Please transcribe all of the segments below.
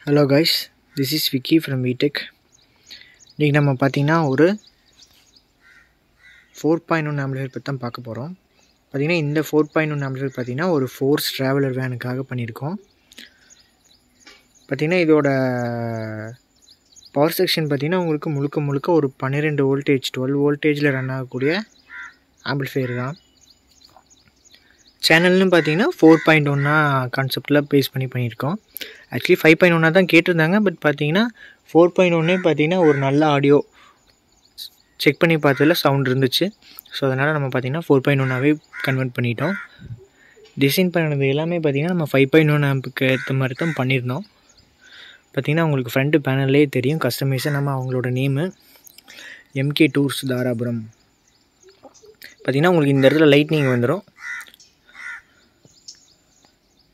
Hello guys, this is Vicky from VTech. இன்றைக்கி நம்ம பார்த்திங்கன்னா ஒரு 4.1 ஆம்பிளிஃபையர் பற்றி தான் பார்க்க போகிறோம். பார்த்திங்கன்னா இந்த 4.1 ஆம்பிளிஃபையர் பார்த்திங்கன்னா ஒரு ஃபோர்ஸ் ட்ராவலர் வேனுக்காக பண்ணியிருக்கோம். பார்த்திங்கன்னா இதோட பவர் செக்ஷன் பார்த்திங்கன்னா உங்களுக்கு முழுக்க ஒரு 12 வோல்டேஜில் ரன் ஆகக்கூடிய ஆம்பிளிஃபையர் தான். சேனல்னு பார்த்தீங்கன்னா 4.1 கான்செப்டில் பேஸ் பண்ணியிருக்கோம். ஆக்சுவலி 5.1 தான் கேட்டிருந்தாங்க. பட் பார்த்தீங்கன்னா 4.1 பார்த்தீங்கன்னா ஒரு நல்ல ஆடியோ செக் பண்ணி பார்த்ததில் சவுண்ட் இருந்துச்சு. ஸோ அதனால் நம்ம பார்த்தீங்கன்னா 4.1ஆகவே கன்வெர்ட் பண்ணிட்டோம். டிசைன் பண்ணது எல்லாமே பார்த்திங்கன்னா நம்ம 5.1 ஆம்புக்கு ஏற்ற மாதிரி தான் பண்ணியிருந்தோம். பார்த்திங்கன்னா உங்களுக்கு ஃப்ரண்ட் பேனல்லே தெரியும் கஸ்டமைஸாக நம்ம அவங்களோட நேமு MK டூர்ஸ் தாராபுரம். பார்த்திங்கன்னா உங்களுக்கு இந்த இடத்துல லைட்னிங் வந்துடும்.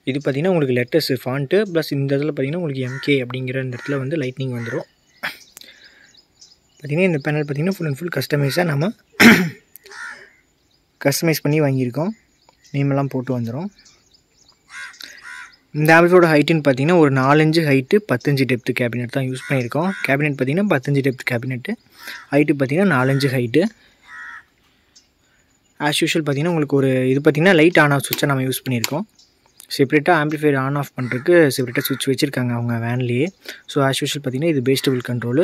இது பார்த்திங்கன்னா உங்களுக்கு லெட்டர்ஸ் ஃபாண்ட்டு ப்ளஸ் இந்த இடத்துல பார்த்திங்கன்னா உங்களுக்கு MK அப்படிங்கிற இந்த இடத்துல வந்து லைட்னிங் வந்துடும். பார்த்திங்கன்னா இந்த பேனல் பார்த்திங்கன்னா ஃபுல் அண்ட் ஃபுல் கஸ்டமைஸாக நம்ம கஸ்டமைஸ் பண்ணி வாங்கியிருக்கோம். நேமெல்லாம் போட்டு வந்துடும். இந்த ஆம்பிளிஃபையரோட ஹைட்டுன்னு பார்த்திங்கன்னா ஒரு 4 inch height 10 inch depth cabinet தான் யூஸ் பண்ணியிருக்கோம். கேபினெட் பார்த்திங்கன்னா 10 இன்ச்சு டெப்த் கேபினெட்டு, ஹைட்டு பார்த்திங்கன்னா 4 இன்ச்சு ஹைட்டு. ஆஸ் யூஷுவல் பார்த்திங்கன்னா உங்களுக்கு ஒரு இது பார்த்திங்கன்னா லைட் ஆன் ஆஃப் சுவிட்சாக நம்ம யூஸ் பண்ணியிருக்கோம். செப்பரேட்டாக ஆம்பிளிஃபையர் ஆன் ஆஃப் பண்ணுறதுக்கு செப்பரேட்டாக சுவிட்ச் வச்சுருக்காங்க அவங்க வேன்லேயே. ஸோ ஆஸ் யூஷுவல் பார்த்திங்கன்னா இது பேஸ் டபுள் கண்ட்ரோலு,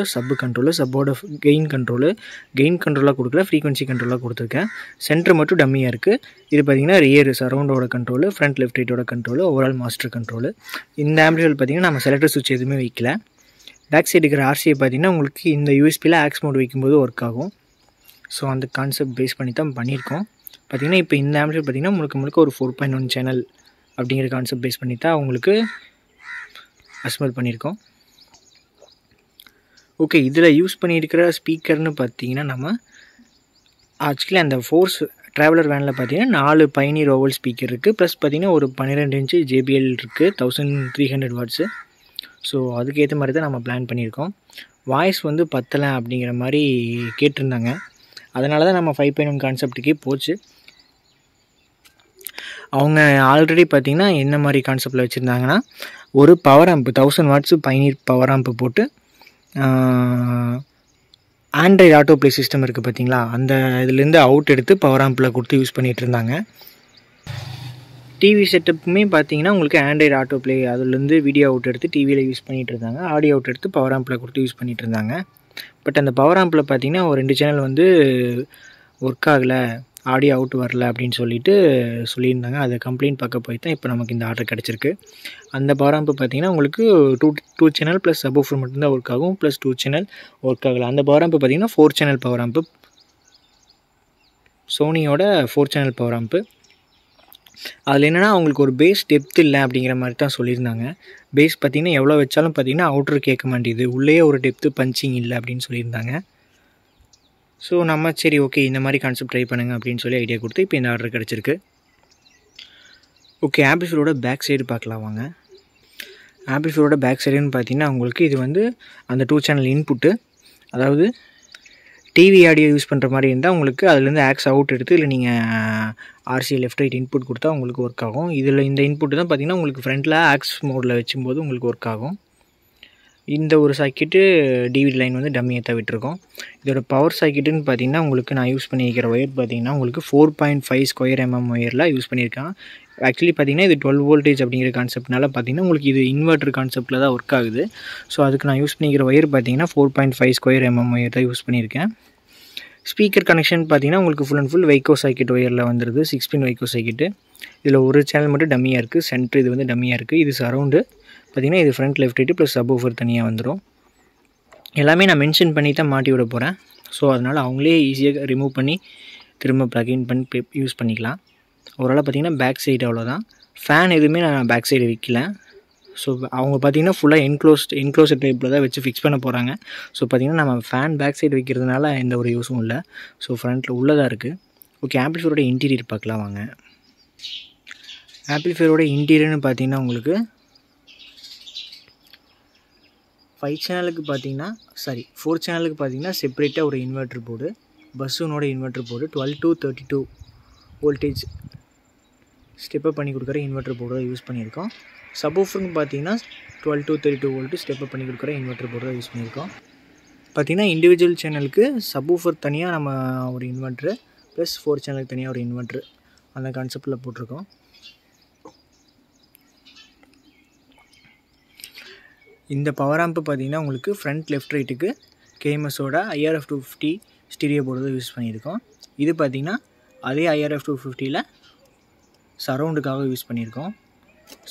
சப்போட கெயின் கண்ட்ரோலாக கொடுக்கல, ஃப்ரீக்வன்சி கண்ட்ரோலாக கொடுத்துருக்கேன். சென்டர் மட்டும் டம்மியாக இருக்குது. இது பார்த்திங்கன்னா ரியர் சரௌண்டோட கண்ட்ரோலு, ஃப்ரண்ட் லெஃப்ட் ரைட்டோட கண்ட்ரோலு, ஓவரால் மாஸ்டர் கண்ட்ரோலு. இந்த ஆம்பிளிஃபையர் பார்த்திங்கன்னா நம்ம செலக்டர் சுவிட்ச் எதுவுமே வைக்கல. பேக் சைடு இருக்கிற RCA பார்த்திங்கன்னா உங்களுக்கு இந்த யூஎஸ்பியில் ஆக்ஸ் மோட் வைக்கும்போது ஒர்க் ஆகும். ஸோ அந்த கான்செப்ட் பேஸ் பண்ணி தான் பண்ணியிருக்கோம். பார்த்திங்கன்னா இப்போ இந்த ஆம்பிளிஃபையர் பார்த்திங்கன்னா முழுக்க ஒரு 4.1 சேனல் அப்படிங்கிற கான்செப்ட் பேஸ் பண்ணி தான் உங்களுக்கு அசம்பிள் பண்ணியிருக்கோம். ஓகே, இதில் யூஸ் பண்ணியிருக்கிற ஸ்பீக்கர்னு பார்த்தீங்கன்னா நம்ம ஆக்சுவலி அந்த ஃபோர்ஸ் ட்ராவலர் வேனில் பார்த்தீங்கன்னா 4 பைனியர் ஓவல் ஸ்பீக்கர் இருக்குது. ப்ளஸ் பார்த்தீங்கன்னா ஒரு 12 இன்ச்சு JBL இருக்குது, 1300 வாட்ஸு. ஸோ அதுக்கேற்ற மாதிரி தான் நம்ம பிளான் பண்ணியிருக்கோம். வாய்ஸ் வந்து பத்தலை அப்படிங்கிற மாதிரி கேட்டிருந்தாங்க. அதனால தான் நம்ம 5.1 கான்செப்ட்டுக்கே போச்சு. அவங்க ஆல்ரெடி பார்த்திங்கன்னா என்ன மாதிரி கான்செப்டில் வச்சுருந்தாங்கன்னா ஒரு power amp 1000 watts Pioneer power amp போட்டு ஆண்ட்ராய்டு ஆட்டோ ப்ளே சிஸ்டம் இருக்குது பார்த்திங்களா, அந்த இதுலேருந்து அவுட் எடுத்து பவர் ஆம்பில் கொடுத்து யூஸ் பண்ணிகிட்டு இருந்தாங்க. டிவி செட்டப்புமே பார்த்திங்கன்னா உங்களுக்கு ஆண்ட்ராய்டு ஆட்டோ ப்ளே அதுலேருந்து வீடியோ அவுட் எடுத்து டிவியில் யூஸ் பண்ணிகிட்டு இருந்தாங்க. ஆடியோ அவுட் எடுத்து பவர் ஆம்பில் கொடுத்து யூஸ் பண்ணிகிட்டு இருந்தாங்க. பட் அந்த பவர் ஆம்பில் பார்த்திங்கன்னா ஒரு 2 சேனல் வந்து ஒர்க் ஆகலை, ஆடியோ அவுட் வரல அப்படின்னு சொல்லியிருந்தாங்க. அதை கம்ப்ளைண்ட் பார்க்க போய் தான் இப்போ நமக்கு இந்த ஆர்டர் கிடச்சிருக்கு. அந்த பவர் ஆம்பு பார்த்திங்கன்னா உங்களுக்கு டூ சேனல் ப்ளஸ் சப்வூஃபர் மட்டும்தான் ஒர்க் ஆகும், ப்ளஸ் 2 சேனல் ஒர்க் ஆகலை. அந்த பவர் ஆம்பு பார்த்திங்கன்னா 4 சேனல் பவர் ஆம்பு, சோனியோட 4 சேனல் பவர் ஆம்பு. அதில் என்னென்னா அவங்களுக்கு ஒரு பேஸ் டெப்த் இல்லை அப்படிங்கிற மாதிரி தான் சொல்லியிருந்தாங்க. பேஸ் பார்த்திங்கன்னா எவ்வளோ வச்சாலும் பார்த்திங்கன்னா அவுட்ரு கேட்க மாட்டேங்குது, உள்ளே ஒரு டெப்த்து பஞ்சிங் இல்லை அப்படின்னு சொல்லியிருந்தாங்க. ஸோ நம்ம சரி ஓகே இந்த மாதிரி கான்செப்ட் ட்ரை பண்ணுங்க அப்படின்னு சொல்லி ஐடியா கொடுத்து இப்போ இந்த ஆர்டர் கிடச்சிருக்கு. ஓகே, ஆம்பிளிஃபையரோட பேக் சைடு பார்க்கலாம் வாங்க. ஆம்பிளிஃபையரோட பேக் சைடுன்னு பார்த்தீங்கன்னா உங்களுக்கு இது வந்து அந்த 2 சேனல் இன்புட்டு, அதாவது டிவி ஆடியோ யூஸ் பண்ணுற மாதிரி இருந்தால் உங்களுக்கு அதுலேருந்து ஆக்ஸ் அவுட் எடுத்து இல்லை நீங்கள் RCA லெஃப்ட் ரைட் இன்புட் கொடுத்தா உங்களுக்கு ஒர்க் ஆகும். இதில் இந்த இன்புட்டு தான் பார்த்திங்கன்னா உங்களுக்கு ஃப்ரண்ட்டில் ஆக்ஸ் மோடில் வச்சும்போது உங்களுக்கு ஒர்க் ஆகும். இந்த ஒரு சாக்கெட்டு டிவிடி லைன் வந்து டம்மியை தவிட்டுருக்கோம். இதோட பவர் சாக்கெட்டுன்னு பார்த்தீங்கன்னா உங்களுக்கு நான் யூஸ் பண்ணியிருக்கிற ஒயர் பார்த்தீங்கன்னா உங்களுக்கு 4.5 ஸ்கொயர் mm ஒயரில் யூஸ் பண்ணியிருக்கேன். ஆக்சுவலி பார்த்தீங்கன்னா இது 12 வோல்டேஜ் அப்படிங்கிற கான்செப்ட்னால பார்த்தீங்கன்னா உங்களுக்கு இது இன்வெர்ட்டர் கான்செப்ட்டில் தான் ஒர்க் ஆகுது. ஸோ அதுக்கு நான் யூஸ் பண்ணிக்கிற ஒயர் பார்த்தீங்கன்னா 4.5 ஸ்கொயர் mm ஒயர் தான் யூஸ் பண்ணியிருக்கேன். ஸ்பீக்கர் கனெக்ஷன் பார்த்தீங்கன்னா உங்களுக்கு full and full Wago socket ஒயரில் வந்துடுது, 6 பின் வைக்கோ சாக்கெட்டு. இதில் ஒரு சேனல் மட்டும் டம்மியாக இருக்குது, சென்டர் இது வந்து டம்மியாக இருக்குது. இது சரௌண்டு பார்த்திங்கன்னா இது front left right plus subwoofer தனியாக வந்துடும். எல்லாமே நான் மென்ஷன் பண்ணி தான் மாட்டி விட போகிறேன். ஸோ அதனால் அவங்களே ஈஸியாக ரிமூவ் பண்ணி திரும்ப ப்ளக்இன் பண்ணி யூஸ் பண்ணிக்கலாம். ஓரளவு பார்த்திங்கன்னா பேக் சைடு அவ்வளோதான். ஃபேன் எதுவுமே நான் பேக் சைடு வைக்கல. ஸோ அவங்க பார்த்திங்கன்னா ஃபுல்லாக என்க்ளோஸ்ட் டைப்பில் தான் வச்சு ஃபிக்ஸ் பண்ண போகிறாங்க. ஸோ பார்த்திங்கன்னா நம்ம ஃபேன் பேக் சைடு வைக்கிறதுனால எந்த ஒரு யூஸும் இல்லை. ஸோ ஃப்ரண்ட்டில் உள்ளதாக இருக்குது. ஓகே, ஆம்பிளிஃபையரோட இன்டீரியர் பார்க்கலாம் வாங்க. ஆம்பிளிஃபையரோட இன்டீரியர்னு பார்த்திங்கன்னா உங்களுக்கு 4 சேனலுக்கு பார்த்தீங்கன்னா செப்பரேட்டாக ஒரு இன்வெர்ட்டர் போர்டு, பஸ்ஸுனோட inverter board, 12 to 32 voltage step up பண்ணி கொடுக்குற இன்வெர்ட்டர் போர்டு யூஸ் பண்ணியிருக்கோம். சப்வூஃபர்னு பார்த்தீங்கன்னா 12 to 32 வோல்ட் ஸ்டெப் அப் பண்ணி கொடுக்குற இன்வெர்ட்டர் போர்டு தான் யூஸ் பண்ணியிருக்கோம். பார்த்திங்கன்னா இண்டிவிஜுவல் சேனலுக்கு சப்வூஃபர் தனியாக நம்ம ஒரு இன்வெர்ட்ரு ப்ளஸ் 4 சேனலுக்கு தனியாக ஒரு இன்வெர்ட்ரு அந்த கான்செப்டில் போட்டிருக்கோம். இந்த பவர் ஆம்ப்பு பார்த்திங்கன்னா உங்களுக்கு ஃப்ரண்ட் லெஃப்ட் ரைட்டுக்கு கேஎம்எஸோட IRF 250 ஸ்டீரியோ போர்டு தான் யூஸ் பண்ணியிருக்கோம். இது பார்த்திங்கன்னா அதே IRF 250ல் சரவுண்டுக்காக யூஸ் பண்ணியிருக்கோம்.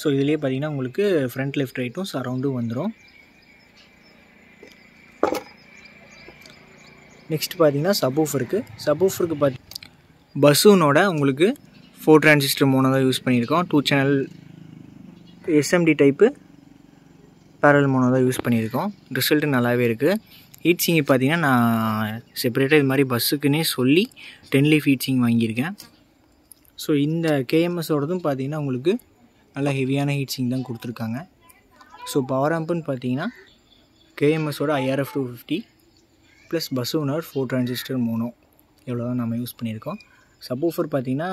ஸோ இதுலேயே பார்த்திங்கன்னா உங்களுக்கு ஃப்ரண்ட் லெஃப்ட் ரைட்டும் சரவுண்டும் வந்துடும். நெக்ஸ்ட் பார்த்திங்கன்னா சப்வூஃபருக்கு பஸ்ஸூனோட உங்களுக்கு 4 டிரான்சிஸ்டர் மோனோ தான் யூஸ் பண்ணியிருக்கோம். 2 channel SMD type barrel mono தான் யூஸ் பண்ணியிருக்கோம். ரிசல்ட்டு நல்லாவே இருக்குது. ஹீட் சிங்கு பார்த்திங்கன்னா நான் செப்பரேட்டாக இது மாதிரி பஸ்ஸுக்குன்னே சொல்லி 10 லீஃப் ஹீட் சிங் வாங்கியிருக்கேன். ஸோ இந்த கேஎம்எஸோடதும் பார்த்திங்கன்னா உங்களுக்கு நல்லா ஹெவியான ஹீட் சிங் தான் கொடுத்துருக்காங்க. ஸோ பவர் ஆம்புன்னு பார்த்தீங்கன்னா கேஎம்எஸோட IRF 250 ப்ளஸ் பஸ்ஸூனர் 4 டிரான்சிஸ்டர் மோனோ எவ்வளோ தான் நம்ம யூஸ் பண்ணியிருக்கோம். சப்வூஃபர் பார்த்திங்கன்னா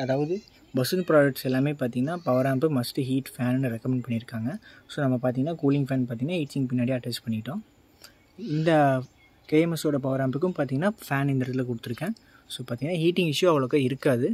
அதாவது பஸ்ஸூன் ப்ராடக்ட்ஸ் எல்லாமே பார்த்திங்கன்னா பவர் ஆம்பு மஸ்ட்டு ஹீட் ஃபேன்னு ரெக்கமெண்ட் பண்ணியிருக்காங்க. ஸோ நம்ம பார்த்திங்கன்னா கூலிங் ஃபேன் பார்த்திங்கன்னா ஹீட் சிங் பின்னாடி அட்டாச் பண்ணிட்டோம். இந்த கேஎம்எஸோட பவர் ஆம்புக்கும் பார்த்திங்கன்னா ஃபேன் இந்த இடத்துல கொடுத்துருக்கேன். ஸோ பார்த்திங்கன்னா ஹீட்டிங் இஷ்யூ அவ்வளோக்கா இருக்காது.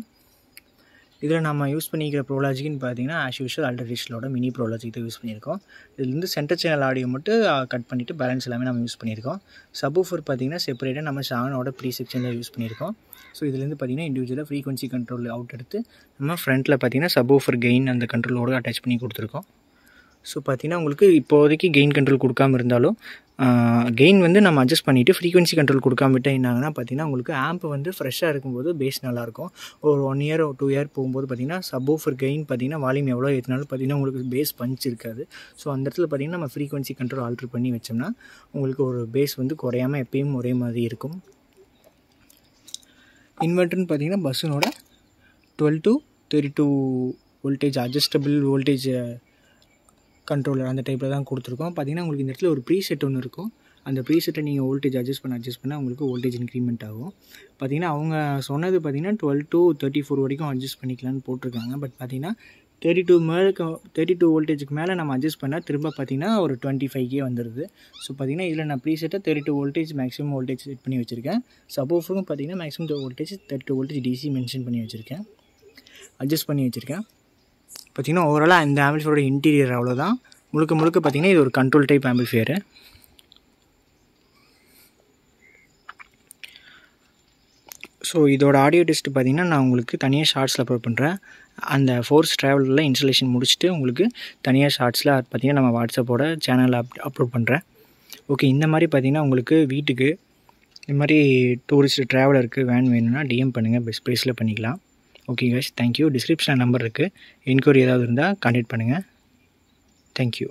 இதில் நம்ம யூஸ் பண்ணிக்கிற ப்ரோலாஜிக்னு பார்த்தீங்கன்னா ஆஸ் யூஷுவல் அல்ட்ராடிஷனலோட மினி ப்ரோலாஜிக் தான் யூஸ் பண்ணியிருக்கோம். இதுலேருந்து சென்டர் சேனல் ஆடியோ மட்டும் கட் பண்ணிவிட்டு பேலன்ஸ் எல்லாமே நம்ம யூஸ் பண்ணியிருக்கோம். சப்வூஃபர் பார்த்திங்கன்னா செப்பரேட்டாக நம்ம ஷானோட ப்ரீ செக்ஷன் தான் யூஸ் பண்ணியிருக்கோம். ஸோ இதுலேருந்து பார்த்திங்கன்னா இண்டிவிஜுவலாக ஃப்ரீக்வன்சி கண்ட்ரோல் அவுட் எடுத்து நம்ம ஃப்ரண்ட்டில் பார்த்திங்கன்னா சப்வூஃபர் கெயின் அந்த கண்ட்ரோலோடு அட்டாச் பண்ணி கொடுத்துருக்கோம். ஸோ பார்த்திங்கன்னா உங்களுக்கு இப்போதைக்கு கெயின் கண்ட்ரோல் கொடுக்காமல் இருந்தாலும் கெயின் வந்து நம்ம அட்ஜஸ்ட் பண்ணிவிட்டு ஃப்ரீக்வன்சி கண்ட்ரோல் கொடுக்காம விட்டால் என்னாங்கன்னா பார்த்திங்கன்னா உங்களுக்கு ஆம்ப் வந்து ஃப்ரெஷ்ஷாக இருக்கும்போது பேஸ் நல்லாயிருக்கும். ஒரு 1 இயர் 2 இயர் போகும்போது பார்த்திங்கன்னா சப்வூஃபர் கெயின் பார்த்திங்கன்னா வால்யூம் எவ்வளோ ஏற்றினாலும் பார்த்திங்கன்னா உங்களுக்கு பேஸ் பஞ்ச் இருக்காது. ஸோ அந்த இடத்துல பார்த்திங்கன்னா நம்ம ஃப்ரீக்வன்சி கண்ட்ரோல் ஆல்ட்ரு பண்ணி வச்சோம்னா உங்களுக்கு ஒரு பேஸ் வந்து குறையாமல் எப்பயும் ஒரே மாதிரி இருக்கும். இன்வெர்ட்டர்னு பார்த்திங்கன்னா பஸ்ஸுனோட 12 to 32 voltage adjustable voltage controller அந்த டைப்பில் தான் கொடுத்துருக்கோம். பார்த்திங்கன்னா உங்களுக்கு இந்த இடத்துல ஒரு ப்ரீசெட் ஒன்று இருக்கும். அந்த ப்ரீசெட்டை நீங்கள் வோல்டேஜ் அட்ஜஸ்ட் பண்ண உங்களுக்கு வோல்டேஜ் இன்க்ரிமெண்ட் ஆகும். பார்த்திங்கன்னா அவங்க சொன்னது பார்த்திங்கன்னா 12 to 34 வரைக்கும் அட்ஜஸ்ட் பண்ணிக்கலான்னு போட்டிருக்காங்க. பட் பார்த்திங்கன்னா 32 வோல்டேஜுக்கு மேலே நம்ம அட்ஜஸ்ட் பண்ணால் திரும்ப பார்த்திங்கன்னா ஒரு 25K வந்துடுது. ஸோ பார்த்திங்கன்னா இதில் நான் ப்ரீசெட்டாக 32 வோல்டேஜ் மேக்ஸிமம் வோல்டேஜ் செட் பண்ணி வச்சுருக்கேன். சப்வூஃபரும் பார்த்திங்கன்னா maximum voltage 32 voltage DC mention பண்ணி வச்சுருக்கேன், அட்ஜஸ்ட் பண்ணி வச்சுருக்கேன். பார்த்திங்கன்னா ஓவராலாக இந்த ஆம்பிளிஃபையரோட இன்டீரியர் அவ்வளோதான். முழுக்க பார்த்திங்கன்னா இது ஒரு கண்ட்ரோல் டைப் ஆம்பிளிஃபையரு. ஸோ இதோட ஆடியோ டெஸ்ட் பார்த்திங்கன்னா நான் உங்களுக்கு தனியாக ஷார்ட்ஸில் அப்லோட் பண்ணுறேன். அந்த ஃபோர்ஸ் ட்ராவலில் இன்ஸ்டலேஷன் முடிச்சுட்டு உங்களுக்கு தனியாக ஷார்ட்ஸில் பார்த்திங்கன்னா நம்ம வாட்ஸ்அப்போட சேனலில் அப்லோட் பண்ணுறேன். ஓகே, இந்த மாதிரி பார்த்திங்கன்னா உங்களுக்கு வீட்டுக்கு இந்த மாதிரி டூரிஸ்ட் ட்ராவலருக்கு வேன் வேணும்னா DM பண்ணுங்கள், பெஸ்ட் ப்ரைஸில் பண்ணிக்கலாம். Okay guys, thank you. டிஸ்கிரிப்ஷனில் நம்பர் இருக்குது, என்கொயரி ஏதாவது இருந்தால் கான்டாக்ட் பண்ணுங்கள். தேங்க்யூ.